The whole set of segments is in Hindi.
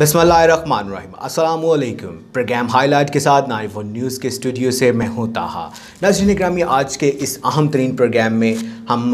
बिस्मिल्लाहिर्रहमानिर्रहीम। अस्सलामुअलैकुम। प्रोग्राम हाईलाइट के साथ 94 न्यूज़ के स्टूडियो से मैं हूं ताहा। नाज़रीन ग्रामी, आज के इस अहम तरीन प्रोग्राम में हम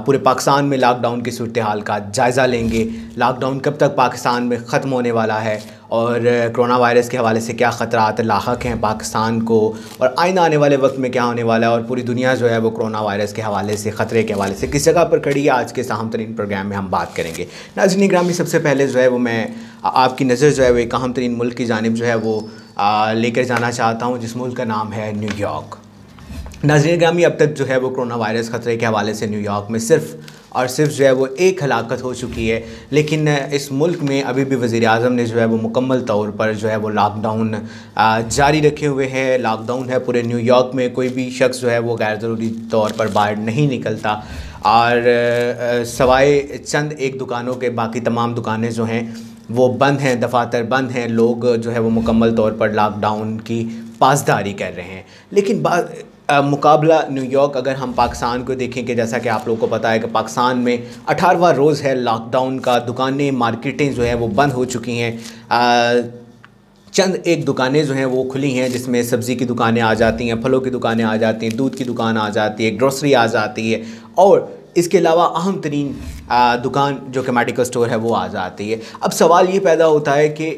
पूरे पाकिस्तान में लॉकडाउन की सूरत हाल का जायज़ा लेंगे। लॉकडाउन कब तक पाकिस्तान में ख़त्म होने वाला है और कोरोना वायरस के हवाले से क्या ख़तरात लाहक हैं पाकिस्तान को, और आइंदा आने वाले वक्त में क्या होने वाला है, और पूरी दुनिया जो है वो कोरोना वायरस के हवाले से, ख़तरे के हवाले से किस जगह पर खड़ी है, आज के इस अहम तरीन प्रोग्राम में हम बात करेंगे। नाज़रीन ग्रामी, सबसे पहले जो है वो मैं आपकी नज़र जो है वो एक अहम तरीन मुल्क की जानिब जो है वो लेकर जाना चाहता हूँ, जिस मुल्क का नाम है न्यूयॉर्क। नाज़रीन ग्रामी, अब तक जो है वो कोरोना वायरस ख़तरे के हवाले से न्यूयॉर्क में सिर्फ़ और सिर्फ जो है वो एक हलाकत हो चुकी है, लेकिन इस मुल्क में अभी भी वज़ीर आज़म ने जो है वो मुकम्मल तौर पर जो है वो लॉकडाउन जारी रखे हुए है। लॉकडाउन है पूरे न्यूयॉर्क में, कोई भी शख्स जो है वो गैर ज़रूरी तौर पर बाहर नहीं निकलता, और सवाए चंद एक दुकानों के बाकी तमाम दुकानें जो हैं वो बंद हैं, दफातर बंद हैं। लोग जो है वो मुकम्मल तौर पर लॉकडाउन की पासदारी कर रहे हैं। लेकिन मुकाबला न्यूयॉर्क अगर हम पाकिस्तान को देखें कि जैसा कि आप लोगों को पता है कि पाकिस्तान में 18वां रोज़ है लॉकडाउन का। दुकानें, मार्केटें जो हैं वो बंद हो चुकी हैं। चंद एक दुकानें जो हैं वो खुली हैं, जिसमें सब्ज़ी की दुकानें आ जाती हैं, फलों की दुकानें आ जाती हैं, दूध की दुकान आ जाती है, ग्रोसरी आ जाती है, और इसके अलावा अहम तरीन दुकान जो कि मेडिकल स्टोर है वो आ जाती है। अब सवाल ये पैदा होता है कि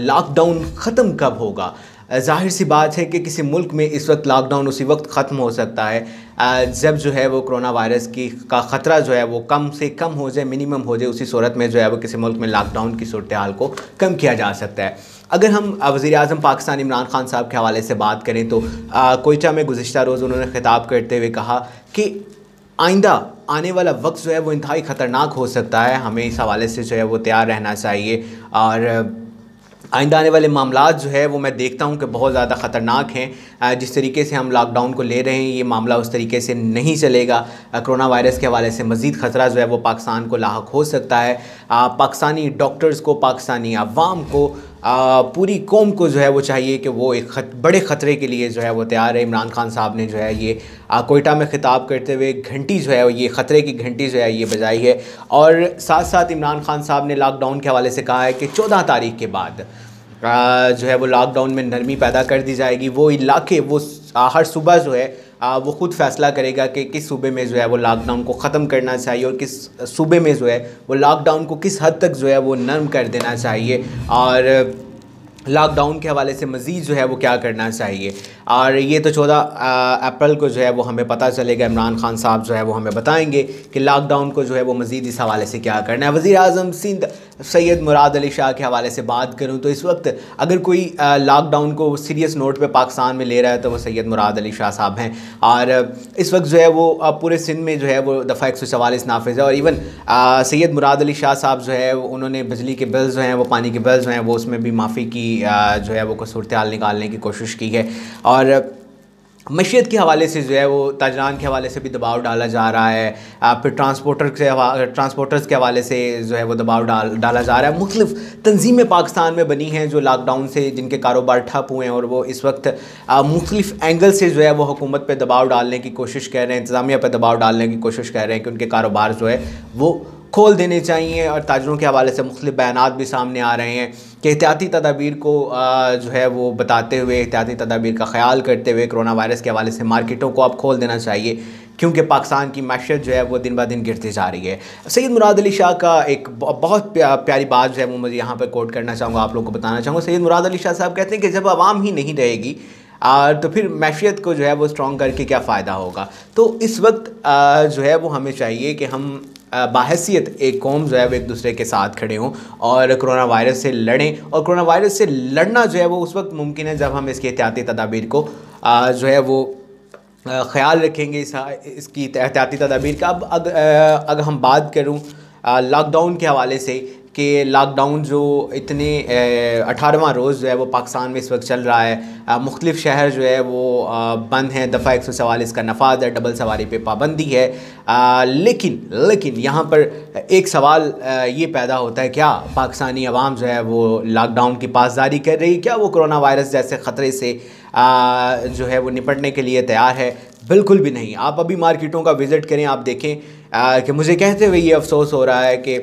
लॉकडाउन ख़त्म कब होगा। ज़ाहिर सी बात है कि किसी मुल्क में इस वक्त लॉकडाउन उसी वक्त ख़त्म हो सकता है जब जो है वो कोरोना वायरस का ख़तरा जो है वो कम से कम हो जाए, मिनिमम हो जाए। उसी सूरत में जो है वो किसी मुल्क में लॉकडाउन की सूरत हाल को कम किया जा सकता है। अगर हम वज़ीर आज़म पाकिस्तान इमरान खान साहब के हवाले से बात करें तो कोयटा में गुज़िश्ता रोज़ उन्होंने ख़िताब करते हुए कहा कि आइंदा आने वाला वक्त जो है वो इंतहाई ख़तरनाक हो सकता है, हमें इस हवाले से जो है वो तैयार रहना चाहिए। और आइंदा आने वाले मामलात जो है वो मैं देखता हूँ कि बहुत ज़्यादा ख़तरनाक हैं। जिस तरीके से हम लॉकडाउन को ले रहे हैं, ये मामला उस तरीके से नहीं चलेगा। कोरोना वायरस के हवाले से मज़ीद ख़तरा जो है वो पाकिस्तान को लाहक हो सकता है। पाकिस्तानी डॉक्टर्स को, पाकिस्तानी अवाम को, पूरी कौम को जो है वो चाहिए कि वो एक बड़े ख़तरे के लिए जो है वो तैयार है। इमरान खान साहब ने जो है ये कोयटा में ख़िताब करते हुए घंटी जो है ये ख़तरे की घंटी जो है ये बजाई है। और साथ साथ इमरान खान साहब ने लॉकडाउन के हवाले से कहा है कि 14 तारीख के बाद जो है वो लॉकडाउन में नरमी पैदा कर दी जाएगी। वो इलाके वो हर सुबह जो है वो ख़ुद फ़ैसला करेगा कि किस सूबे में जो है वो लॉकडाउन को ख़त्म करना चाहिए और किस सूबे में जो है वो लॉकडाउन को किस हद तक जो है वो नरम कर देना चाहिए, और लॉकडाउन के हवाले से मज़ीद जो है वो क्या करना चाहिए। और ये तो 14 अप्रैल को जो है वो हमें पता चलेगा। इमरान खान साहब जो है वो हमें बताएंगे कि लॉकडाउन को जो है वो मज़ीद इस हवाले से क्या करना है। वज़ीर आज़म सिंध सैयद मुराद अली शाह के हवाले से बात करूँ तो इस वक्त अगर कोई लॉकडाउन को सीरियस नोट पे पाकिस्तान में ले रहा है तो वो सैयद मुराद अली शाह साहब हैं। और इस वक्त जो है वो पूरे सिंध में जो है वो दफ़ा 144 नाफिज़ है। और इवन सैयद मुराद अली शाह साहब जो है उन्होंने बिजली के बिल्स जो हैं वो, पानी के बिल्स जो हैं वो, उसमें भी माफ़ी की जो है वो सूरत हाल निकालने की कोशिश की है। और मईशत के हवाले से जो है वो ताजरान के हवाले से भी दबाव डाला जा रहा है। फिर ट्रांसपोर्टर्स के हवाले से जो है वो दबाव डाला जा रहा है। मुख्तलिफ़ तंजीमें पाकिस्तान में बनी हैं जो लॉकडाउन से जिनके कारोबार ठप हुए हैं, और वो इस वक्त मुख्तलिफ़ एंगल से जो है वो हुकूमत पे दबाव डालने की कोशिश कर रहे हैं, इंतज़ामिया पर दबाव डालने की कोशिश कर रहे हैं कि उनके कारोबार जो है वो खोल देने चाहिए। और ताजरों के हवाले से मुख्तलिफ़ बयानात भी सामने आ रहे हैं कि एहतियाती तदाबीर को जो है वो बताते हुए, एहतियाती तदाबीर का ख्याल करते हुए कोरोना वायरस के हवाले से मार्केटों को अब खोल देना चाहिए, क्योंकि पाकिस्तान की मैशत जो है वो दिन ब दिन गिरती जा रही है। सैयद मुराद अली शाह का एक बहुत प्यारी बात जो है वो मुझे यहाँ पर कोट करना चाहूँगा, आप लोगों को बताना चाहूँगा। सैयद मुराद अली शाह साहब कहते हैं कि जब आवाम ही नहीं रहेगी तो फिर मैशियत को जो है वो स्ट्रॉन्ग करके क्या फ़ायदा होगा। तो इस वक्त जो है वो हमें चाहिए कि हम बाहैसियत एक कौम जो है वो एक दूसरे के साथ खड़े हों और कोरोना वायरस से लड़ें। और कोरोना वायरस से लड़ना जो है वो उस वक्त मुमकिन है जब हम इसके एहतियाती तदाबीर को जो है वो ख़याल रखेंगे, इसकी एहतियाती तदाबीर का। अब अगर हम बात करूँ लॉकडाउन के हवाले से कि लॉकडाउन जो इतने 18वां रोज़ जो है वो पाकिस्तान में इस वक्त चल रहा है। मुख्तलिफ़ शहर जो है वो बंद हैं, दफ़ा 144 का नफाज है, डबल सवारी पे पाबंदी है। लेकिन यहाँ पर एक सवाल ये पैदा होता है, क्या पाकिस्तानी अवाम जो है वो लॉकडाउन की पासदारी कर रही है? क्या वो कोरोना वायरस जैसे ख़तरे से जो है वो निपटने के लिए तैयार है? बिल्कुल भी नहीं। आप अभी मार्केटों का विज़िट करें, आप देखें कि मुझे कहते हुए ये अफसोस हो रहा है कि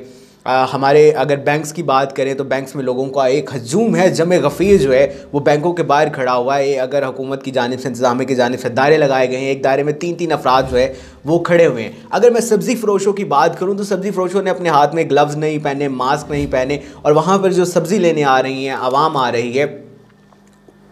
हमारे अगर बैंक्स की बात करें तो बैंक्स में लोगों का एक हजूम है, जमे गफ़ीर जो है वो बैंकों के बाहर खड़ा हुआ है। अगर हुकूमत की जानिब से, इंतज़ामिया की जानिब से दायरे लगाए गए हैं, एक दायरे में 3-3 अफराद जो है वो खड़े हुए हैं। अगर मैं सब्ज़ी फ़रोशों की बात करूं तो सब्ज़ी फ़रोशों ने अपने हाथ में ग्लव्स नहीं पहने, मास्क नहीं पहने, और वहाँ पर जो सब्ज़ी लेने आ रही हैं, आवाम आ रही है,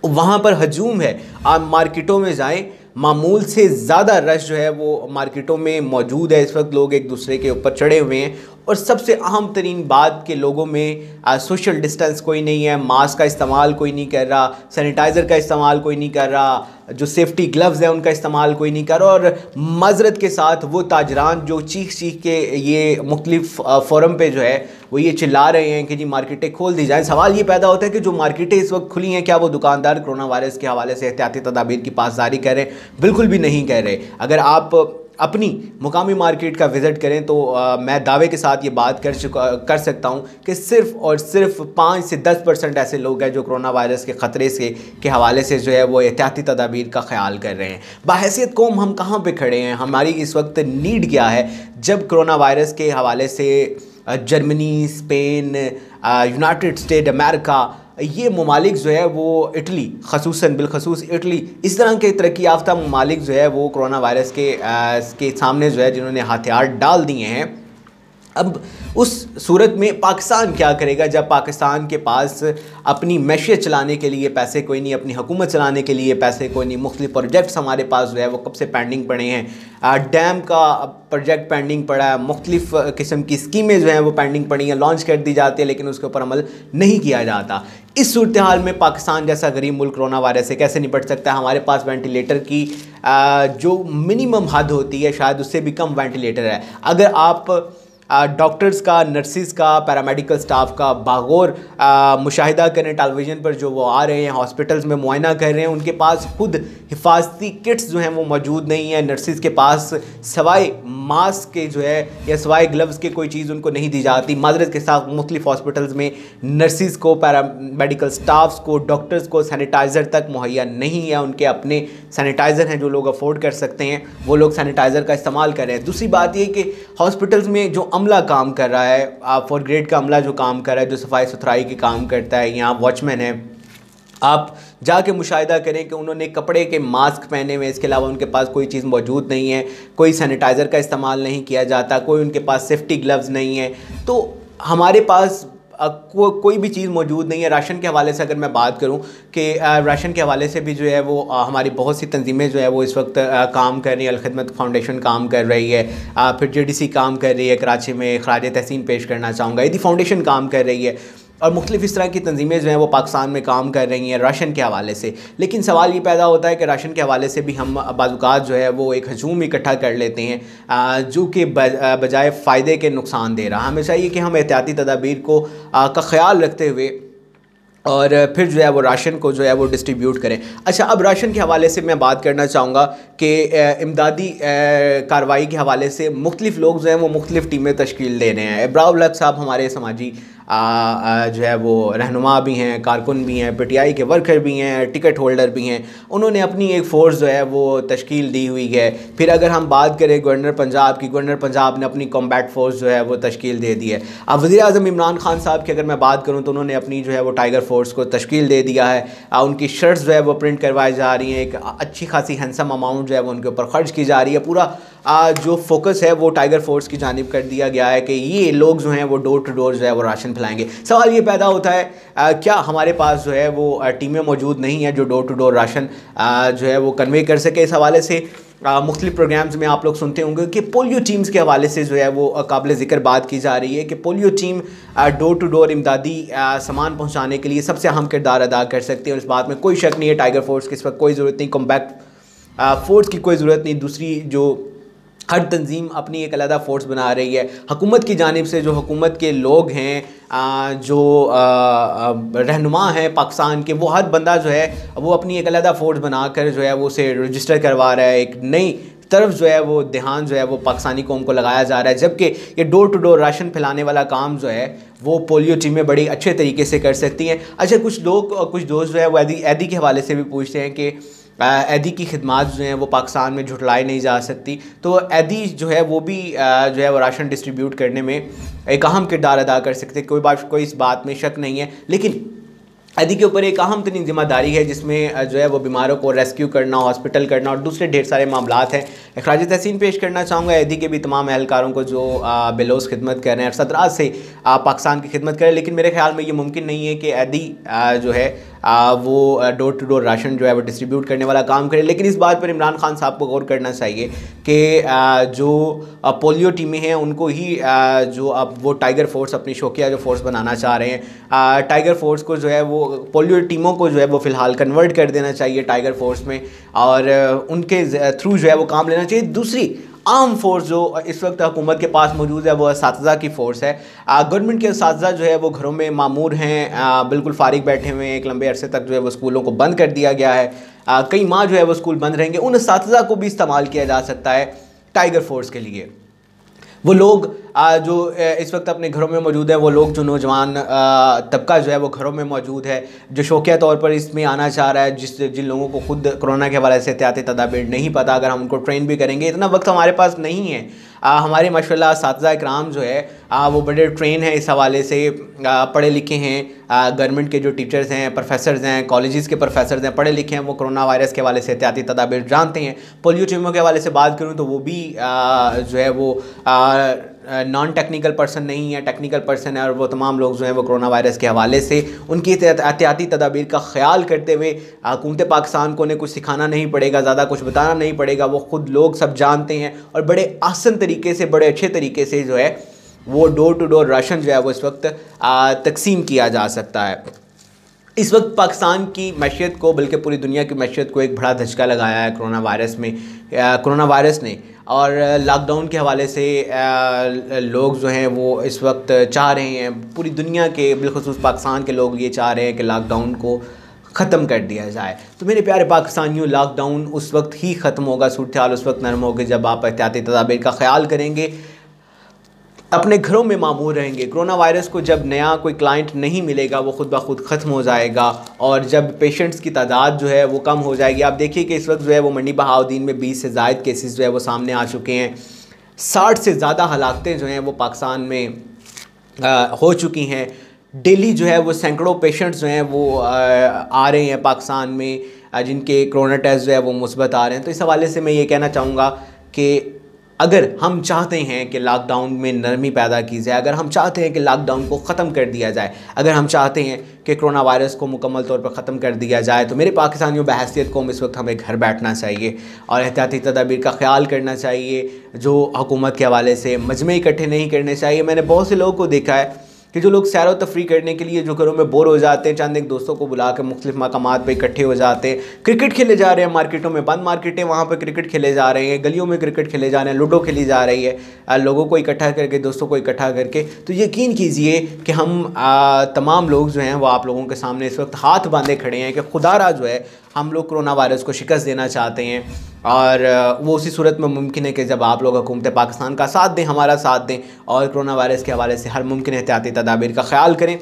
वहाँ पर हजूम है। आप मार्केटों में जाएं, मामूल से ज़्यादा रश जो है वो मार्केटों में मौजूद है। इस वक्त लोग एक दूसरे के ऊपर चढ़े हुए हैं, और सबसे अहम तरीन बात के लोगों में सोशल डिस्टेंस कोई नहीं है, मास्क का इस्तेमाल कोई नहीं कर रहा, सैनिटाइज़र का इस्तेमाल कोई नहीं कर रहा, जो सेफ्टी ग्लव्स हैं उनका इस्तेमाल कोई नहीं कर रहा। और माजरत के साथ वो ताजरान जो चीख चीख के ये मुख्तलिफ फोरम पे जो है वो ये चिल्ला रहे हैं कि जी मार्केटें खोल दी जाएँ। सवाल ये पैदा होता है कि जो मार्केटें इस वक्त खुली हैं, क्या वो दुकानदार कोरोना वायरस के हवाले से एहतियाती तदाबीर की पासदारी कर रहे हैं? बिल्कुल भी नहीं कर रहे। अगर आप अपनी मुकामी मार्केट का विज़िट करें तो मैं दावे के साथ ये बात कर सकता हूँ कि सिर्फ़ और सिर्फ 5 से 10% ऐसे लोग हैं जो कोरोना वायरस के ख़तरे से के हवाले से जो है वो एहतियाती तदाबीर का ख्याल कर रहे हैं। बाहैसियत कौम हम कहाँ पे खड़े हैं? हमारी इस वक्त नीड क्या है? जब कोरोना वायरस के हवाले से Germany, Spain, United state America, ये ममालिक जो है वो इटली, खसूसन बिलखसूस इटली, इस तरह के तरक्की याफ्ता ममालिक जो है वो कोरोना वायरस के सामने जो है जिन्होंने हथियार डाल दिए हैं। अब उस सूरत में पाकिस्तान क्या करेगा जब पाकिस्तान के पास अपनी मैशियत चलाने के लिए पैसे कोई नहीं, अपनी हुकूमत चलाने के लिए पैसे कोई नहीं। मुख्तलिफ प्रोजेक्ट्स हमारे पास जो है वो कब से पेंडिंग पड़े हैं। डैम का प्रोजेक्ट पेंडिंग पड़ा है, मुख्तलिफ किस्म की स्कीमें जो हैं वो पेंडिंग पड़ी हैं, लॉन्च कर दी जाती है लेकिन उसके ऊपर अमल नहीं किया जाता। इस सूरत हाल में पाकिस्तान जैसा गरीब मुल्क कोरोना वायरस से कैसे निपट सकता है? हमारे पास वेंटिलेटर की जो मिनिमम हद होती है शायद उससे भी कम वेंटिलेटर है। अगर आप डॉक्टर्स का, नर्सिस का, पैरामेडिकल स्टाफ का बागौर मुशाहिदा करें टेलीविज़न पर, जो वो आ रहे हैं हॉस्पिटल्स में मुआयना कर रहे हैं, उनके पास खुद हिफाजती किट्स जो हैं वो मौजूद नहीं है। नर्सिस के पास सवाए मास्क के जो है या सवाए ग्लव्स के कोई चीज़ उनको नहीं दी जाती। माजरत के साथ मुख्तलिफ हॉस्पिटल्स में नर्सिस को, पैरामेडिकल स्टाफ्स को, डॉक्टर्स को सैनिटाइज़र तक मुहैया नहीं है। उनके अपने सैनिटाइज़र हैं जो लोग अफोर्ड कर सकते हैं, वो लोग सैनिटाइज़र का इस्तेमाल कर रहे हैं। दूसरी बात ये कि हॉस्पिटल्स में जो अमला काम कर रहा है, 4 ग्रेड का अमला जो काम कर रहा है, जो सफाई सुथराई के काम करता है, यहाँ वॉचमैन है, आप जाके मुशाहिदा करें कि उन्होंने कपड़े के मास्क पहने हुए, इसके अलावा उनके पास कोई चीज़ मौजूद नहीं है, कोई सैनिटाइज़र का इस्तेमाल नहीं किया जाता, कोई उनके पास सेफ्टी ग्लव्स नहीं है। तो हमारे पास कोई भी चीज़ मौजूद नहीं है। राशन के हवाले से अगर मैं बात करूं कि राशन के हवाले से भी जो है वो हमारी बहुत सी तंजीमें जो है वो इस वक्त काम कर रही है। अलखिदमत फाउंडेशन काम कर रही है, फिर JDC काम कर रही है, कराची में खराज तहसीन पेश करना चाहूँगा, ईदी फाउंडेशन काम कर रही है, और मुख्तलिफ इस तरह की तंजीमें जो हैं वो पाकिस्तान में काम कर रही हैं राशन के हवाले से। लेकिन सवाल ये पैदा होता है कि राशन के हवाले से भी हम बाज़ात जो है वो एक हजूम इकट्ठा कर लेते हैं जो कि बजाय फ़ायदे के नुकसान दे रहा। हमें चाहिए कि हम एहतियाती तदाबीर को का ख्याल रखते हुए और फिर जो है वो राशन को जो है वो डिस्ट्रीब्यूट करें। अच्छा, अब राशन के हवाले से मैं बात करना चाहूँगा कि इमदादी कार्रवाई के हवाले से मुख्तलिफ लोग जो हैं वो मुख्तलिफ टीमें तश्कील दे रहे हैं। इब्राहिम लक साहब हमारे समाजी जो है वो रहनुमा भी हैं, कारकुन भी हैं, PTI के वर्कर भी हैं, टिकट होल्डर भी हैं। उन्होंने अपनी एक फ़ोर्स जो है वो तश्कील दी हुई है। फिर अगर हम बात करें गवर्नर पंजाब की, गवर्नर पंजाब ने अपनी कॉम्बैट फ़ोर्स जो है वो तश्कील दे दी है। अब वज़ीर-ए-आज़म इमरान खान साहब की अगर मैं बात करूँ तो उन्होंने अपनी जो है वो टाइगर फ़ोर्स को तश्कील दे दिया है। उनकी शर्ट्स जो है वो प्रिंट करवाई जा रही हैं, एक अच्छी खासी हैंडसम अमाउंट जो है वो उनके ऊपर खर्च की जा रही है। पूरा जो फोकस है वो टाइगर फोर्स की जानिब कर दिया गया है कि ये लोग जो हैं वो डोर टू डोर जो है वो राशन फैलाएंगे। सवाल ये पैदा होता है क्या हमारे पास जो है वो टीमें मौजूद नहीं हैं जो डोर टू डोर राशन जो है वो कन्वे कर सके। इस हवाले से मुख्तलिफ प्रोग्राम्स में आप लोग सुनते होंगे कि पोलियो टीम्स के हवाले से जो है वो काबिल ज़िक्र बात की जा रही है कि polio team door to door इमदादी सामान पहुँचाने के लिए सबसे अहम किरदार अदा कर सकती है, और इस बात में कोई शक नहीं है। टाइगर फोर्स की इस वक्त कोई ज़रूरत नहीं, कॉम्बैक्ट फोर्स की कोई ज़रूरत नहीं। दूसरी जो हर तंजीम अपनी एक अलग फ़ोर्स बना रही है। हुकूमत की जानिब से जो हुकूमत के लोग हैं जो रहनुमा हैं पाकिस्तान के, वो हर बंदा जो है वो अपनी एक अलग फ़ोर्स बनाकर जो है वो उसे रजिस्टर करवा रहा है। एक नई तरफ जो है वो ध्यान जो है वो पाकिस्तानी कौम को लगाया जा रहा है, जबकि ये डोर टू डोर राशन फैलाने वाला काम जो है वो पोलियो टीमें बड़ी अच्छे तरीके से कर सकती हैं। अच्छा, कुछ दोस्त जो है वो ऐदी के हवाले से भी पूछते हैं कि ऐदी की खिदमात जो हैं वो पाकिस्तान में झुटलाई नहीं जा सकती। तो ऐदी जो है वो भी जो है वो राशन डिस्ट्रीब्यूट करने में एक अहम किरदार अदा कर सकते, कोई इस बात में शक नहीं है। लेकिन ऐदी के ऊपर एक अहम तरीन जिम्मेदारी है जिसमें जो है वो बीमारों को रेस्क्यू करना, हॉस्पिटल करना और दूसरे ढेर सारे मामलात हैं। खराज तहसीन पेश करना चाहूँगा ऐदी के भी तमाम एहलकारों को जो बेलोस खिदमत कर रहे हैं, सतराज से पाकिस्तान की खिदमत करें। लेकिन मेरे ख्याल में ये मुमकिन नहीं है कि ऐदी जो है वो डोर टू डोर राशन जो है वो डिस्ट्रीब्यूट करने वाला काम करे। लेकिन इस बात पर इमरान खान साहब को गौर करना चाहिए कि जो पोलियो टीमें हैं उनको ही जो अब वो टाइगर फोर्स अपनी शौकिया जो फोर्स बनाना चाह रहे हैं, टाइगर फोर्स को जो है वो पोलियो टीमों को जो है वो फ़िलहाल कन्वर्ट कर देना चाहिए टाइगर फोर्स में और उनके थ्रू जो है वो काम लेना चाहिए। दूसरी आम फोर्स जो इस वक्त हुकूमत के पास मौजूद है वो असातिज़ा की फ़ोर्स है। गवर्नमेंट के असातिज़ा जो है वो घरों में मामूर हैं, बिल्कुल फारिग बैठे हुए हैं। एक लंबे अरसे तक जो है वो स्कूलों को बंद कर दिया गया है, कई माह जो है वो स्कूल बंद रहेंगे। उन असातिज़ा को भी इस्तेमाल किया जा सकता है टाइगर फोर्स के लिए। वो लोग जो इस वक्त अपने घरों में मौजूद है, वो लोग जो नौजवान तबका जो है वो घरों में मौजूद है, जो शौकिया तौर पर इसमें आना चाह रहा है, जिन लोगों को खुद कोरोना के हवाले से एहतियाती तदाबीर नहीं पता, अगर हम उनको ट्रेन भी करेंगे, इतना वक्त हमारे पास नहीं है। हमारे माशाल्लाह असातिज़ा इकराम जो है वो बड़े ट्रेन हैं इस हवाले से, पढ़े लिखे हैं। गवर्नमेंट के जो टीचर्स हैं, प्रोफेसर्स हैं, कॉलेजेस के प्रोफेसर्स हैं, पढ़े लिखे हैं, वो कोरोना वायरस के हवाले से एहतियाती तदाबीर जानते हैं। पोलियो टीमों के हवाले से बात करूँ तो वो भी जो है वो नॉन टेक्निकल पर्सन नहीं है, टेक्निकल पर्सन है। और वो तमाम लोग जो हैं वो कोरोना वायरस के हवाले से उनकी एहतियाती तदाबीर का ख्याल करते हुए हुकूमत पाकिस्तान को उन्हें कुछ सिखाना नहीं पड़ेगा, ज़्यादा कुछ बताना नहीं पड़ेगा, वो ख़ुद लोग सब जानते हैं और बड़े आसान तरीके से, बड़े अच्छे तरीके से जो है वो डोर टू डोर राशन जो है वो इस वक्त तकसीम किया जा सकता है। इस वक्त पाकिस्तान की मैशियत को, बल्कि पूरी दुनिया की मैशियत को एक बड़ा धचका लगाया है कोरोना वायरस ने। और लॉकडाउन के हवाले से लोग जो हैं वो इस वक्त चाह रहे हैं, पूरी दुनिया के बिलखुसूस पाकिस्तान के लोग ये चाह रहे हैं कि लॉकडाउन को ख़त्म कर दिया जाए। तो मेरे प्यारे पाकिस्तानियों, लॉकडाउन उस वक्त ही ख़त्म होगा, सूरत हाल उस वक्त नरम होगी जब आप एहतियाती तदाबीर का ख्याल करेंगे, अपने घरों में मामूर रहेंगे। कोरोना वायरस को जब नया कोई क्लाइंट नहीं मिलेगा वो ख़ुद ब खुद ख़त्म हो जाएगा और जब पेशेंट्स की तादाद जो है वो कम हो जाएगी। आप देखिए कि इस वक्त जो है वो मंडी बहाउद्दीन में 20 से ज़ायद केसेस जो है वो सामने आ चुके हैं। 60 से ज़्यादा हलाकतें जो हैं वो पाकिस्तान में हो चुकी हैं। डेली जो है वो सैकड़ों पेशेंट्स जो हैं वो आ रहे हैं पाकिस्तान में, जिनके कोरोना टेस्ट जो है वो मुस्बत आ रहे हैं। तो इस हवाले से मैं ये कहना चाहूँगा कि अगर हम चाहते हैं कि लॉकडाउन में नरमी पैदा की जाए, अगर हम चाहते हैं कि लॉकडाउन को ख़त्म कर दिया जाए, अगर हम चाहते हैं कि कोरोना वायरस को मुकम्मल तौर पर ख़त्म कर दिया जाए, तो मेरे पाकिस्तानियों बहैसियत कौम इस वक्त हमें घर बैठना चाहिए और एहतियाती तदाबीर का ख्याल करना चाहिए। जो हुकूमत के हवाले से मजमे इकट्ठे नहीं करने चाहिए। मैंने बहुत से लोगों को देखा है कि जो लोग सैर व तफरी करने के लिए जो घरों में बोर हो जाते हैं, चंद एक दोस्तों को बुला कर मुख्तलिफ मकामात पर इकट्ठे हो जाते हैं, क्रिकेट खेले जा रहे हैं मार्केटों में, बंद मार्केटें वहाँ पर क्रिकेट खेले जा रहे हैं, गलियों में क्रिकेट खेले जा रहे हैं, लूडो खेली जा रही है, लोगों को इकट्ठा करके, दोस्तों को इकट्ठा करके। तो यकीन कीजिए कि हम तमाम लोग जो हैं वो आप लोगों के सामने इस वक्त हाथ बांधे खड़े हैं कि खुदारा जो है हम लोग कोरोना वायरस को शिकस्त देना चाहते हैं। और वो उसी सूरत में मुमकिन है कि जब आप लोग हुकूमत पाकिस्तान का साथ दें, हमारा साथ दें और कोरोना वायरस के हवाले से हर मुमकिन एहतियाती तदाबीर का ख्याल करें।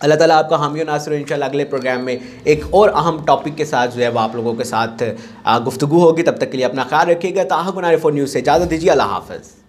अल्लाह ताला आपका हामी और नासिर। इंशाल्लाह अगले प्रोग्राम में एक और अहम टॉपिक के साथ जो है वो आप लोगों के साथ गुफ्तगू होगी। तब तक के लिए अपना ख्याल रखिएगा। ताहक़ नारिफ़ न्यूज़ से इजाज़त दीजिए। अल्लाह हाफ़िज़।